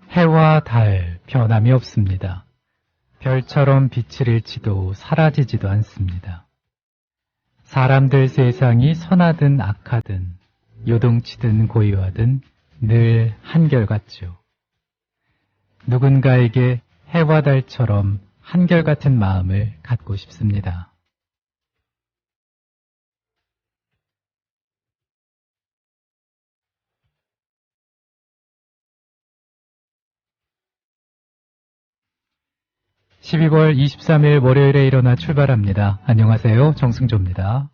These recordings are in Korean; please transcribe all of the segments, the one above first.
해와 달 변함이 없습니다. 별처럼 빛을 잃지도 사라지지도 않습니다. 사람들 세상이 선하든 악하든 요동치든 고요하든 늘 한결같죠. 누군가에게 해와 달처럼 한결같은 마음을 갖고 싶습니다. (12월 23일) 월요일에 일어나 출발합니다. 안녕하세요, 정승조입니다.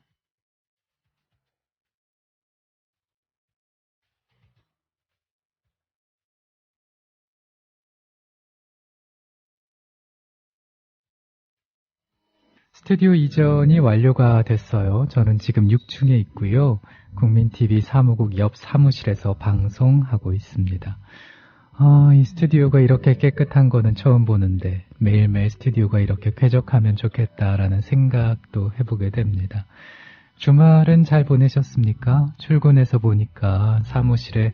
스튜디오 이전이 완료가 됐어요. 저는 지금 6층에 있고요. 국민TV 사무국 옆 사무실에서 방송하고 있습니다. 이 스튜디오가 이렇게 깨끗한 거는 처음 보는데 매일매일 스튜디오가 이렇게 쾌적하면 좋겠다라는 생각도 해보게 됩니다. 주말은 잘 보내셨습니까? 출근해서 보니까 사무실에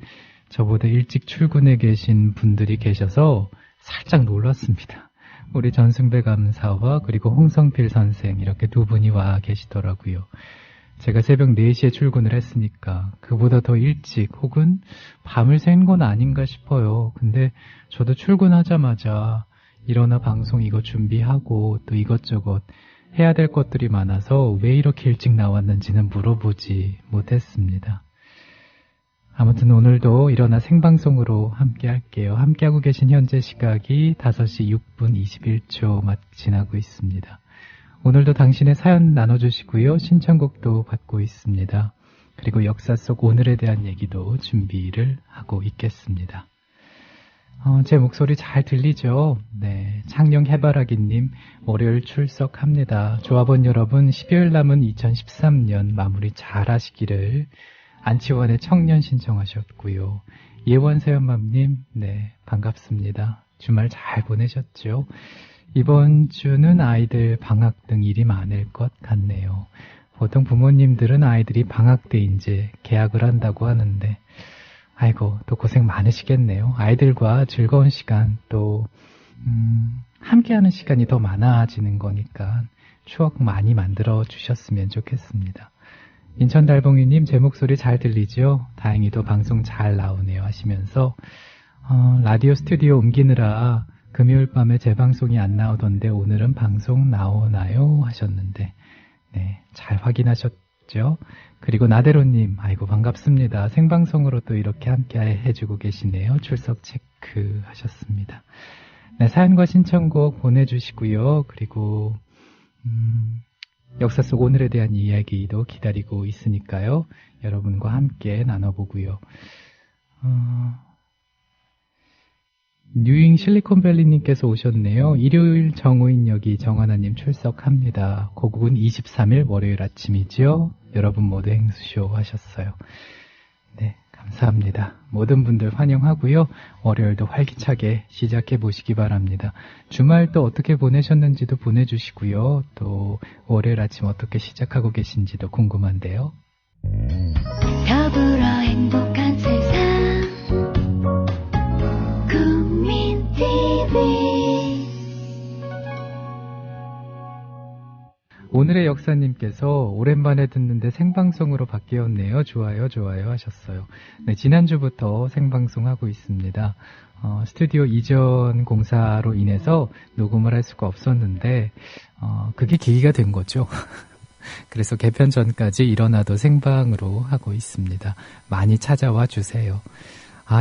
저보다 일찍 출근해 계신 분들이 계셔서 살짝 놀랐습니다. 우리 전승배 감사와 그리고 홍성필 선생 이렇게 두 분이 와 계시더라고요. 제가 새벽 4시에 출근을 했으니까 그보다 더 일찍 혹은 밤을 샌 건 아닌가 싶어요. 근데 저도 출근하자마자 일어나 방송 이거 준비하고 또 이것저것 해야 될 것들이 많아서 왜 이렇게 일찍 나왔는지는 물어보지 못했습니다. 아무튼 오늘도 일어나 생방송으로 함께 할게요. 함께하고 계신 현재 시각이 5시 6분 21초 지나고 있습니다. 오늘도 당신의 사연 나눠주시고요. 신청곡도 받고 있습니다. 그리고 역사 속 오늘에 대한 얘기도 준비를 하고 있겠습니다. 제 목소리 잘 들리죠? 네, 창녕 해바라기님 월요일 출석합니다. 조합원 여러분 12월 남은 2013년 마무리 잘 하시기를. 안치원의 청년 신청하셨고요. 예원세연맘님 네, 반갑습니다. 주말 잘 보내셨죠? 이번 주는 아이들 방학 등 일이 많을 것 같네요. 보통 부모님들은 아이들이 방학 때 이제 개학을 한다고 하는데 아이고 또 고생 많으시겠네요. 아이들과 즐거운 시간 또 함께하는 시간이 더 많아지는 거니까 추억 많이 만들어 주셨으면 좋겠습니다. 인천 달봉이님 제 목소리 잘 들리죠? 다행히도 방송 잘 나오네요 하시면서 라디오 스튜디오 옮기느라 금요일 밤에 재방송이 안 나오던데 오늘은 방송 나오나요? 하셨는데 네, 잘 확인하셨죠? 그리고 나대로님 아이고 반갑습니다. 생방송으로 또 이렇게 함께 해주고 계시네요. 출석 체크 하셨습니다. 네, 사연과 신청곡 보내주시고요. 그리고 역사 속 오늘에 대한 이야기도 기다리고 있으니까요. 여러분과 함께 나눠보고요. 뉴잉 실리콘밸리님께서 오셨네요. 일요일 정호인역이 정하나님 출석합니다. 고국은 23일 월요일 아침이죠. 여러분 모두 행수쇼 하셨어요. 네, 감사합니다. 모든 분들 환영하고요. 월요일도 활기차게 시작해 보시기 바랍니다. 주말 또 어떻게 보내셨는지도 보내주시고요. 또 월요일 아침 어떻게 시작하고 계신지도 궁금한데요. 더불어 행복한 세상 오늘의 역사님께서 오랜만에 듣는데 생방송으로 바뀌었네요. 좋아요, 좋아요 하셨어요. 네, 지난주부터 생방송하고 있습니다. 스튜디오 이전 공사로 인해서 녹음을 할 수가 없었는데 그게 계기가 된 거죠. 그래서 개편 전까지 일어나도 생방으로 하고 있습니다. 많이 찾아와 주세요.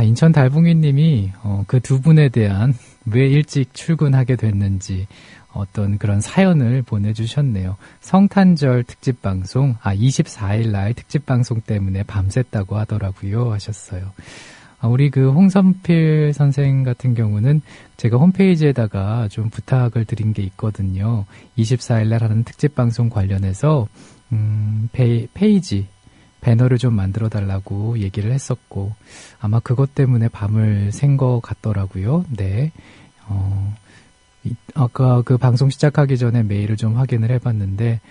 인천 달붕이님이 그 두 분에 대한 왜 일찍 출근하게 됐는지 어떤 그런 사연을 보내주셨네요. 성탄절 특집방송, 24일날 특집방송 때문에 밤샜다고 하더라고요 하셨어요. 우리 그 홍선필 선생 같은 경우는 제가 홈페이지에다가 좀 부탁을 드린 게 있거든요. 24일날 하는 특집방송 관련해서 페이지 배너를 좀 만들어 달라고 얘기를 했었고 아마 그것 때문에 밤을 샌 것 같더라고요. 네. 아까 그 방송 시작하기 전에 메일을 좀 확인을 해봤는데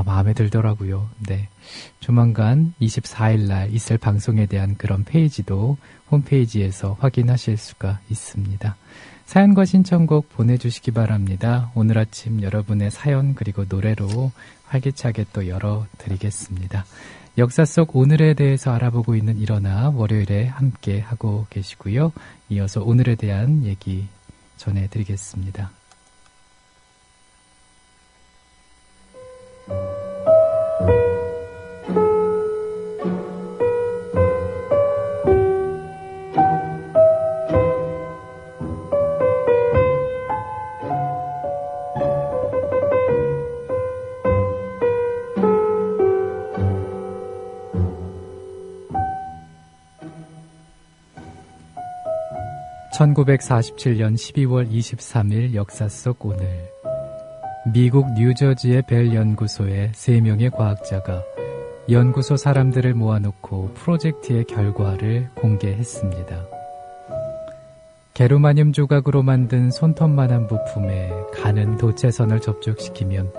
마음에 들더라고요. 네. 조만간 24일 날 있을 방송에 대한 그런 페이지도 홈페이지에서 확인하실 수가 있습니다. 사연과 신청곡 보내주시기 바랍니다. 오늘 아침 여러분의 사연 그리고 노래로 활기차게 또 열어드리겠습니다. 역사 속 오늘에 대해서 알아보고 있는 일어나 월요일에 함께 하고 계시고요. 이어서 오늘에 대한 얘기 전해드리겠습니다. (1947년 12월 23일) 역사 속 오늘 미국 뉴저지의 벨 연구소의 3명의 과학자가 연구소 사람들을 모아놓고 프로젝트의 결과를 공개했습니다. 게르마늄 조각으로 만든 손톱만한 부품에 가는 도체선을 접촉시키면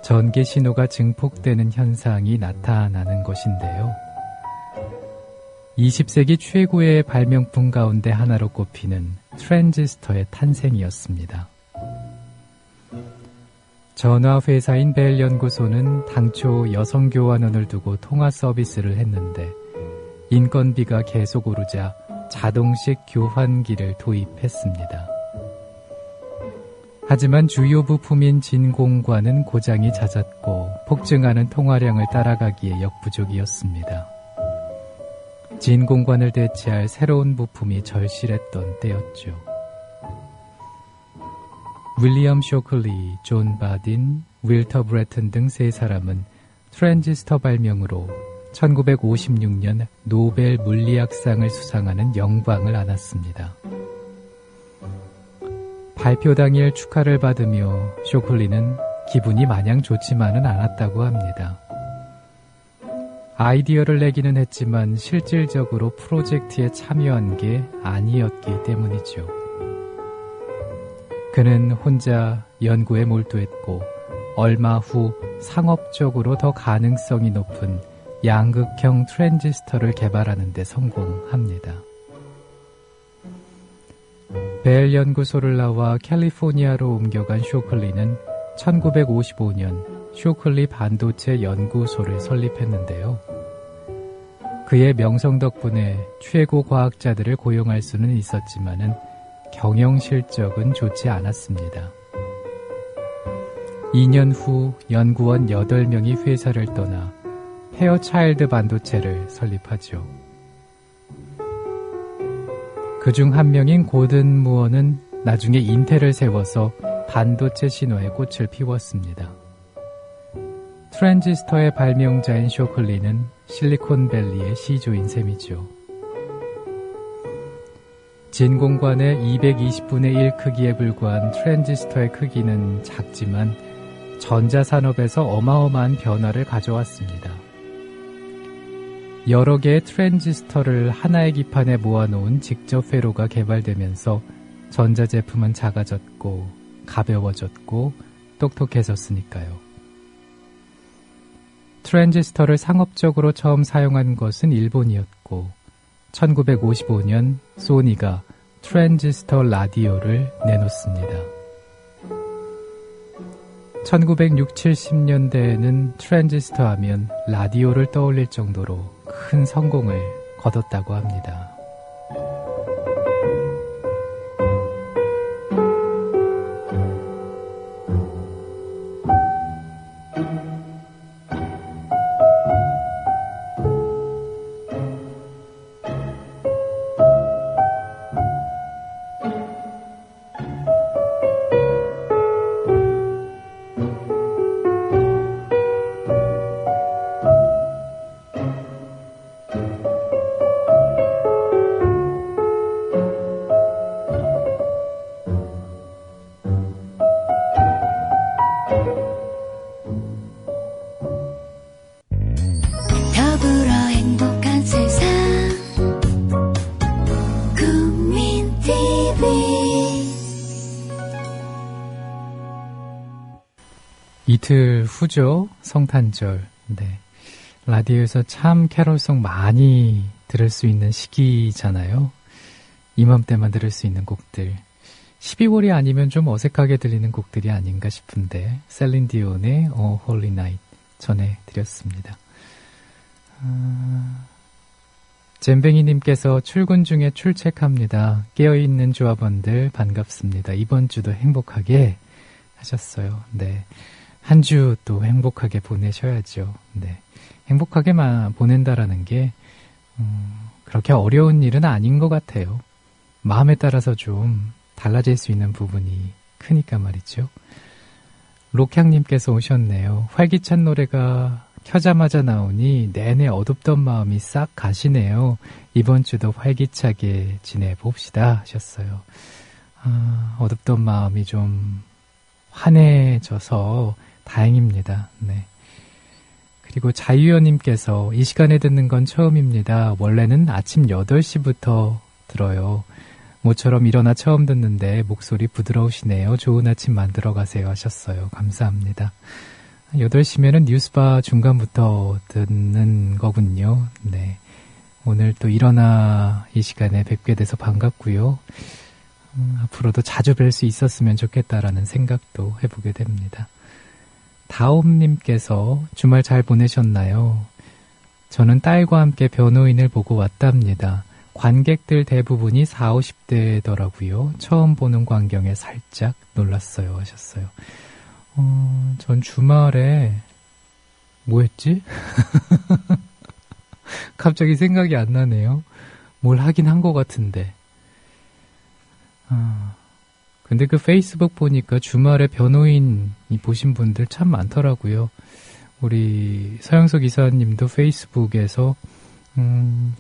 전기 신호가 증폭되는 현상이 나타나는 것인데요. 20세기 최고의 발명품 가운데 하나로 꼽히는 트랜지스터의 탄생이었습니다. 전화회사인 벨 연구소는 당초 여성교환원을 두고 통화 서비스를 했는데 인건비가 계속 오르자 자동식 교환기를 도입했습니다. 하지만 주요 부품인 진공관은 고장이 잦았고 폭증하는 통화량을 따라가기에 역부족이었습니다. 진공관을 대체할 새로운 부품이 절실했던 때였죠. 윌리엄 쇼클리, 존 바딘, 윌터 브레튼 등 3사람은 트랜지스터 발명으로 1956년 노벨 물리학상을 수상하는 영광을 안았습니다. 발표 당일 축하를 받으며 쇼클리는 기분이 마냥 좋지만은 않았다고 합니다. 아이디어를 내기는 했지만 실질적으로 프로젝트에 참여한 게 아니었기 때문이죠. 그는 혼자 연구에 몰두했고 얼마 후 상업적으로 더 가능성이 높은 양극형 트랜지스터를 개발하는 데 성공합니다. 벨 연구소를 나와 캘리포니아로 옮겨간 쇼클리는 1955년 쇼클리 반도체 연구소를 설립했는데요. 그의 명성 덕분에 최고 과학자들을 고용할 수는 있었지만은 경영 실적은 좋지 않았습니다. 2년 후 연구원 8명이 회사를 떠나 페어차일드 반도체를 설립하죠. 그중 한 명인 고든 무어는 나중에 인텔을 세워서 반도체 신화에 꽃을 피웠습니다. 트랜지스터의 발명자인 쇼클리는 실리콘밸리의 시조인 셈이죠. 진공관의 220분의 1 크기에 불과한 트랜지스터의 크기는 작지만 전자산업에서 어마어마한 변화를 가져왔습니다. 여러 개의 트랜지스터를 하나의 기판에 모아놓은 직접 회로가 개발되면서 전자제품은 작아졌고 가벼워졌고 똑똑해졌으니까요. 트랜지스터를 상업적으로 처음 사용한 것은 일본이었고 1955년 소니가 트랜지스터 라디오를 내놓습니다. 1960, 70년대에는 트랜지스터 하면 라디오를 떠올릴 정도로 큰 성공을 거뒀다고 합니다. 이틀 후죠. 성탄절. 네. 라디오에서 참 캐롤송 많이 들을 수 있는 시기잖아요. 이맘때만 들을 수 있는 곡들. 12월이 아니면 좀 어색하게 들리는 곡들이 아닌가 싶은데 셀린 디온의 A Holy Night 전해드렸습니다. 잼뱅이님께서 출근 중에 출첵합니다. 깨어있는 조합원들 반갑습니다. 이번 주도 행복하게 하셨어요. 네. 한 주 또 행복하게 보내셔야죠. 네. 행복하게만 보낸다라는 게 그렇게 어려운 일은 아닌 것 같아요. 마음에 따라서 좀 달라질 수 있는 부분이 크니까 말이죠. 록향님께서 오셨네요. 활기찬 노래가 켜자마자 나오니 내내 어둡던 마음이 싹 가시네요. 이번 주도 활기차게 지내봅시다 하셨어요. 어둡던 마음이 좀 환해져서 다행입니다. 네. 그리고 자유연님께서 이 시간에 듣는 건 처음입니다. 원래는 아침 8시부터 들어요. 모처럼 일어나 처음 듣는데 목소리 부드러우시네요. 좋은 아침 만들어 가세요 하셨어요. 감사합니다. 8시면은 뉴스바 중간부터 듣는 거군요. 네. 오늘 또 일어나 이 시간에 뵙게 돼서 반갑고요. 앞으로도 자주 뵐 수 있었으면 좋겠다라는 생각도 해보게 됩니다. 다옴님께서 주말 잘 보내셨나요? 저는 딸과 함께 변호인을 보고 왔답니다. 관객들 대부분이 40, 50대더라고요. 처음 보는 광경에 살짝 놀랐어요 하셨어요. 전 주말에 뭐 했지? 갑자기 생각이 안 나네요. 뭘 하긴 한 것 같은데. 근데 그 페이스북 보니까 주말에 변호인이 보신 분들 참 많더라고요. 우리 서영석 이사님도 페이스북에서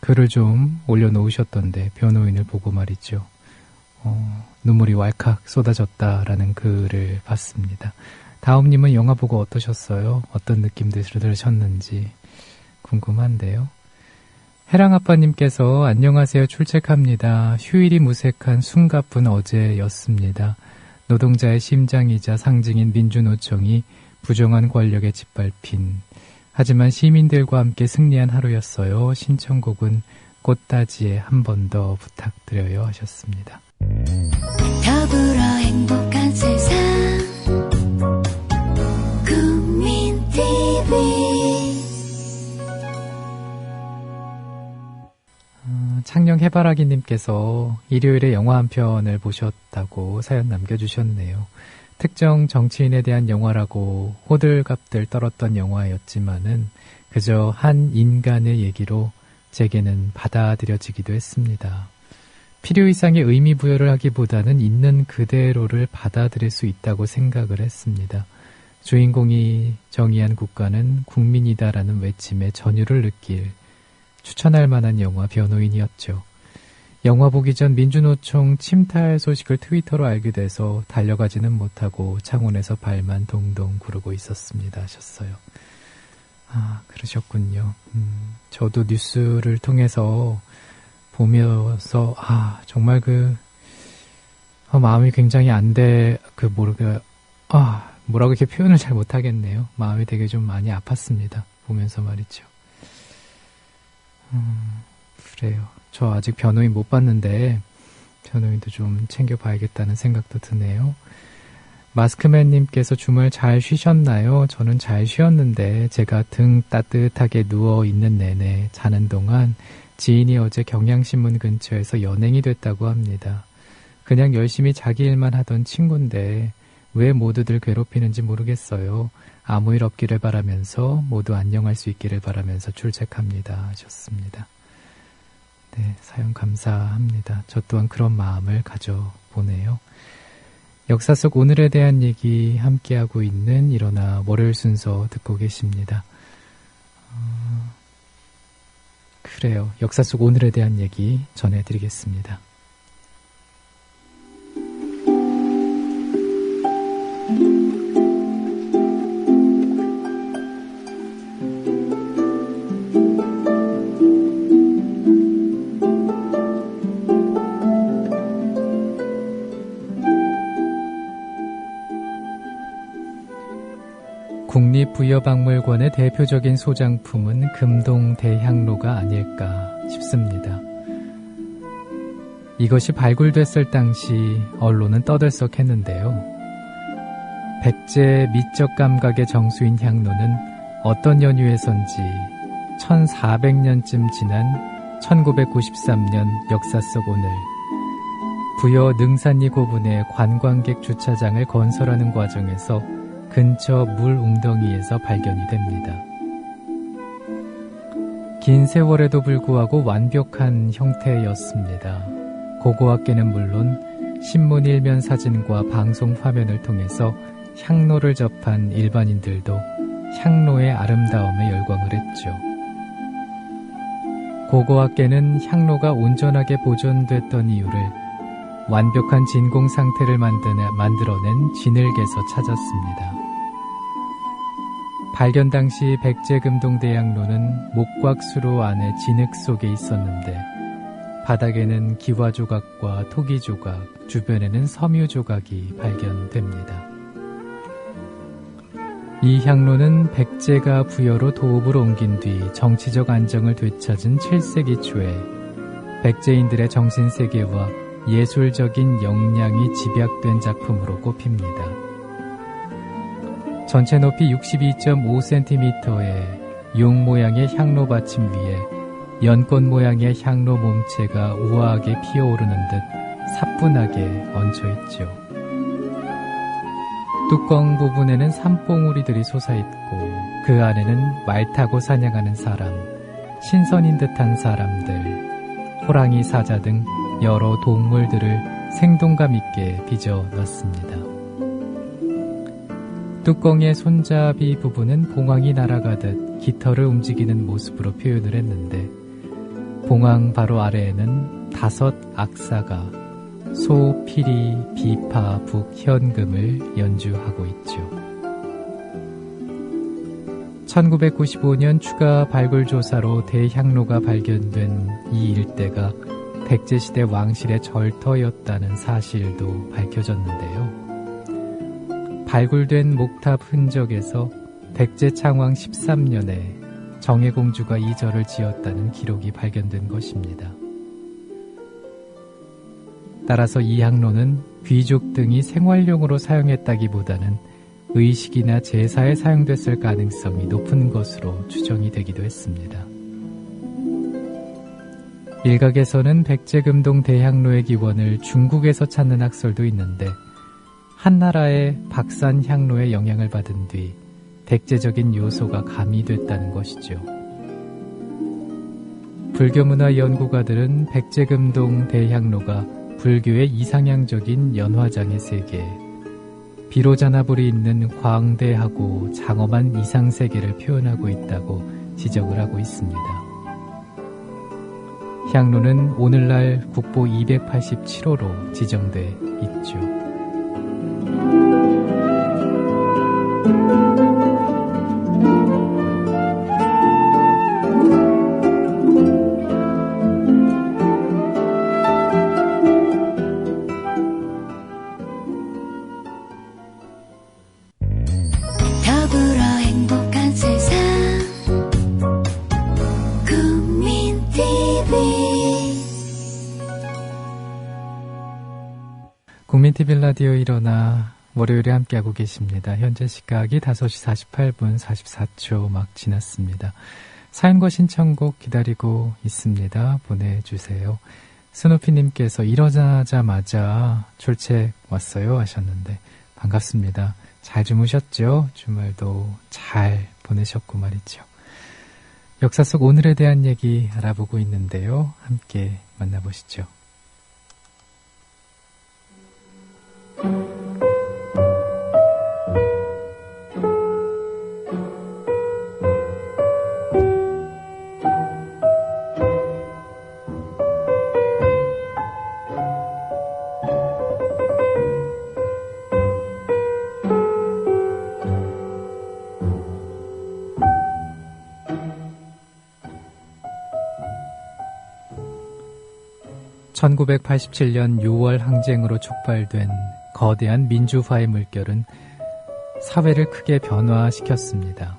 글을 좀 올려놓으셨던데 변호인을 보고 말이죠. 눈물이 왈칵 쏟아졌다라는 글을 봤습니다. 다음님은 영화 보고 어떠셨어요? 어떤 느낌들 들으셨는지 궁금한데요. 해랑아빠님께서 안녕하세요. 출첵합니다. 휴일이 무색한 숨가쁜 어제였습니다. 노동자의 심장이자 상징인 민주노총이 부정한 권력에 짓밟힌 하지만 시민들과 함께 승리한 하루였어요. 신청곡은 꽃다지에 한 번 더 부탁드려요 하셨습니다. 더불어 행복한 세상 국민TV 창녕 해바라기님께서 일요일에 영화 한 편을 보셨다고 사연 남겨주셨네요. 특정 정치인에 대한 영화라고 호들갑들 떨었던 영화였지만은 그저 한 인간의 얘기로 제게는 받아들여지기도 했습니다. 필요 이상의 의미 부여를 하기보다는 있는 그대로를 받아들일 수 있다고 생각을 했습니다. 주인공이 정의한 국가는 국민이다라는 외침에 전율을 느낄 추천할 만한 영화 변호인이었죠. 영화 보기 전 민주노총 침탈 소식을 트위터로 알게 돼서 달려가지는 못하고 창원에서 발만 동동 구르고 있었습니다 하셨어요. 그러셨군요. 저도 뉴스를 통해서 보면서 정말 마음이 굉장히 뭐라고 이렇게 표현을 잘 못하겠네요. 마음이 되게 좀 많이 아팠습니다. 보면서 말이죠. 그래요. 저 아직 변호인 못 봤는데 변호인도 좀 챙겨봐야겠다는 생각도 드네요. 마스크맨님께서 주말 잘 쉬셨나요? 저는 잘 쉬었는데 제가 등 따뜻하게 누워있는 내내 자는 동안 지인이 어제 경향신문 근처에서 연행이 됐다고 합니다. 그냥 열심히 자기 일만 하던 친구인데 왜 모두들 괴롭히는지 모르겠어요. 아무 일 없기를 바라면서 모두 안녕할 수 있기를 바라면서 출첵합니다 하셨습니다. 네, 사연 감사합니다. 저 또한 그런 마음을 가져보네요. 역사 속 오늘에 대한 얘기 함께하고 있는 일어나 월요일 순서 듣고 계십니다. 그래요. 역사 속 오늘에 대한 얘기 전해드리겠습니다. 국립부여박물관의 대표적인 소장품은 금동 대향로가 아닐까 싶습니다. 이것이 발굴됐을 당시 언론은 떠들썩했는데요. 백제 미적 감각의 정수인 향로는 어떤 연유에선지 1400년쯤 지난 1993년 역사 속 오늘 부여 능산리 고분의 관광객 주차장을 건설하는 과정에서 근처 물 웅덩이에서 발견이 됩니다. 긴 세월에도 불구하고 완벽한 형태였습니다. 고고학계는 물론 신문 일면 사진과 방송 화면을 통해서 향로를 접한 일반인들도 향로의 아름다움에 열광을 했죠. 고고학계는 향로가 온전하게 보존됐던 이유를 완벽한 진공 상태를 만들어낸 진흙에서 찾았습니다. 발견 당시 백제금동대향로는 목곽수로 안에 진흙 속에 있었는데 바닥에는 기와 조각과 토기 조각, 주변에는 섬유 조각이 발견됩니다. 이 향로는 백제가 부여로 도읍으로 옮긴 뒤 정치적 안정을 되찾은 7세기 초에 백제인들의 정신세계와 예술적인 역량이 집약된 작품으로 꼽힙니다. 전체 높이 62.5cm의 용 모양의 향로 받침 위에 연꽃 모양의 향로 몸체가 우아하게 피어오르는 듯 사뿐하게 얹혀있죠. 뚜껑 부분에는 산봉우리들이 솟아있고 그 안에는 말 타고 사냥하는 사람, 신선인 듯한 사람들, 호랑이 사자 등 여러 동물들을 생동감 있게 빚어 놨습니다. 뚜껑의 손잡이 부분은 봉황이 날아가듯 깃털을 움직이는 모습으로 표현을 했는데 봉황 바로 아래에는 5 악사가 소, 피리, 비파, 북, 현금을 연주하고 있죠. 1995년 추가 발굴 조사로 대향로가 발견된 이 일대가 백제시대 왕실의 절터였다는 사실도 밝혀졌는데요. 발굴된 목탑 흔적에서 백제 창왕 13년에 정혜공주가 이 절을 지었다는 기록이 발견된 것입니다. 따라서 이 향로는 귀족 등이 생활용으로 사용했다기보다는 의식이나 제사에 사용됐을 가능성이 높은 것으로 추정이 되기도 했습니다. 일각에서는 백제금동 대향로의 기원을 중국에서 찾는 학설도 있는데 한나라의 박산향로의 영향을 받은 뒤 백제적인 요소가 가미됐다는 것이죠. 불교문화 연구가들은 백제금동 대향로가 불교의 이상향적인 연화장의 세계, 비로자나불이 있는 광대하고 장엄한 이상세계를 표현하고 있다고 지적을 하고 있습니다. 향로는 오늘날 국보 287호로 지정돼 있죠. 더불어 행복한 세상 국민TV 라디오 일어나 월요일에 함께하고 계십니다. 현재 시각이 5시 48분 44초 막 지났습니다. 사연과 신청곡 기다리고 있습니다. 보내주세요. 스누피님께서 일어나자마자 출첵 왔어요 하셨는데 반갑습니다. 잘 주무셨죠? 주말도 잘 보내셨고 말이죠. 역사 속 오늘에 대한 얘기 알아보고 있는데요. 함께 만나보시죠. (1987년 6월) 항쟁으로 촉발된 거대한 민주화의 물결은 사회를 크게 변화시켰습니다.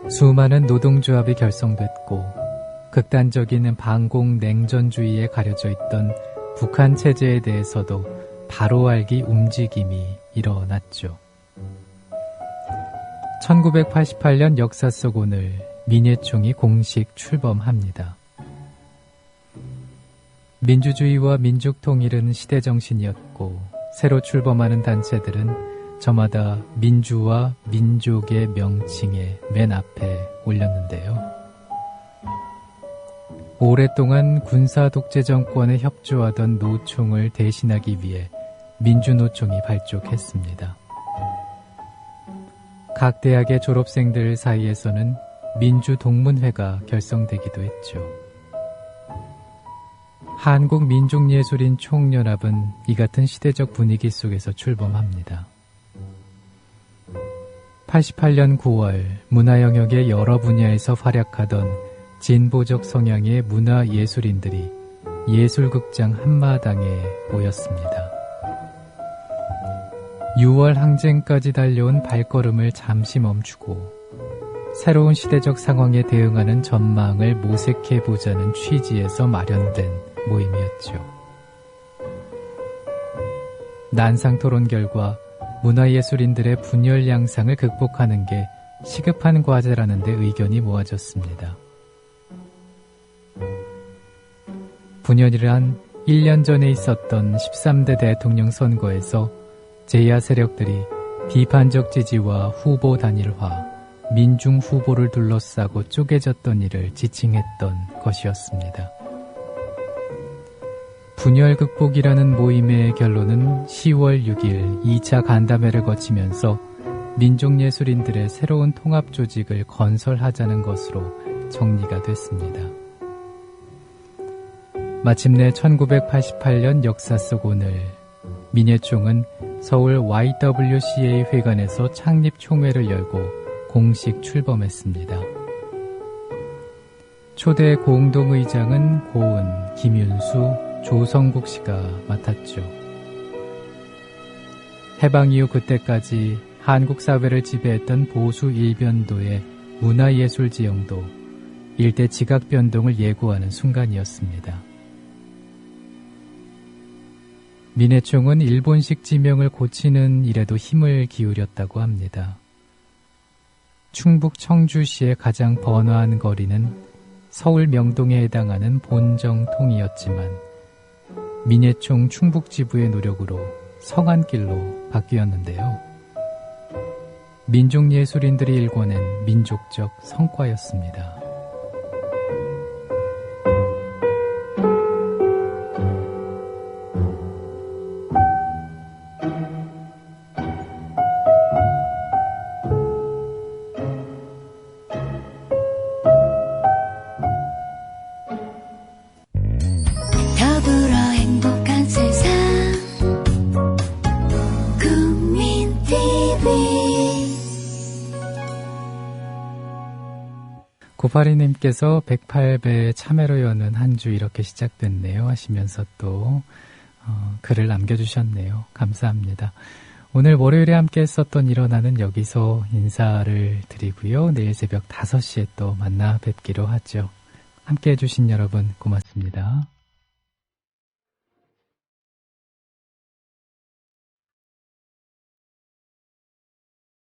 수많은 노동조합이 결성됐고 극단적인 반공 냉전주의에 가려져 있던 북한 체제에 대해서도 바로 알기 움직임이 일어났죠. 1988년 역사 속 오늘 민예총이 공식 출범합니다. 민주주의와 민족 통일은 시대 정신이었고 새로 출범하는 단체들은 저마다 민주와 민족의 명칭에 맨 앞에 올렸는데요. 오랫동안 군사 독재 정권에 협조하던 노총을 대신하기 위해 민주노총이 발족했습니다. 각 대학의 졸업생들 사이에서는 민주동문회가 결성되기도 했죠. 한국민족예술인 총연합은 이 같은 시대적 분위기 속에서 출범합니다. 88년 9월 문화 영역의 여러 분야에서 활약하던 진보적 성향의 문화예술인들이 예술극장 한마당에 모였습니다. 6월 항쟁까지 달려온 발걸음을 잠시 멈추고 새로운 시대적 상황에 대응하는 전망을 모색해보자는 취지에서 마련된 모임이었죠. 난상 토론 결과 문화예술인들의 분열 양상을 극복하는 게 시급한 과제라는 데 의견이 모아졌습니다. 분열이란 1년 전에 있었던 13대 대통령 선거에서 제야 세력들이 비판적 지지와 후보 단일화, 민중 후보를 둘러싸고 쪼개졌던 일을 지칭했던 것이었습니다. 분열 극복이라는 모임의 결론은 10월 6일 2차 간담회를 거치면서 민족예술인들의 새로운 통합 조직을 건설하자는 것으로 정리가 됐습니다. 마침내 1988년 역사 속 오늘 민예총은 서울 YWCA 회관에서 창립 총회를 열고 공식 출범했습니다. 초대 공동의장은 고은, 김윤수, 조성국 씨가 맡았죠. 해방 이후 그때까지 한국 사회를 지배했던 보수 일변도의 문화예술 지형도 일대 지각 변동을 예고하는 순간이었습니다. 민예총은 일본식 지명을 고치는 일에도 힘을 기울였다고 합니다. 충북 청주시의 가장 번화한 거리는 서울 명동에 해당하는 본정통이었지만 민예총 충북지부의 노력으로 성안길로 바뀌었는데요. 민족예술인들이 일궈낸 민족적 성과였습니다. 더불어 행복한 세상 국민TV 982님께서 108배 참외로 여는 한 주 이렇게 시작됐네요 하시면서 또 글을 남겨주셨네요. 감사합니다. 오늘 월요일에 함께 했었던 일어나는 여기서 인사를 드리고요. 내일 새벽 5시에 또 만나 뵙기로 하죠. 함께 해주신 여러분 고맙습니다.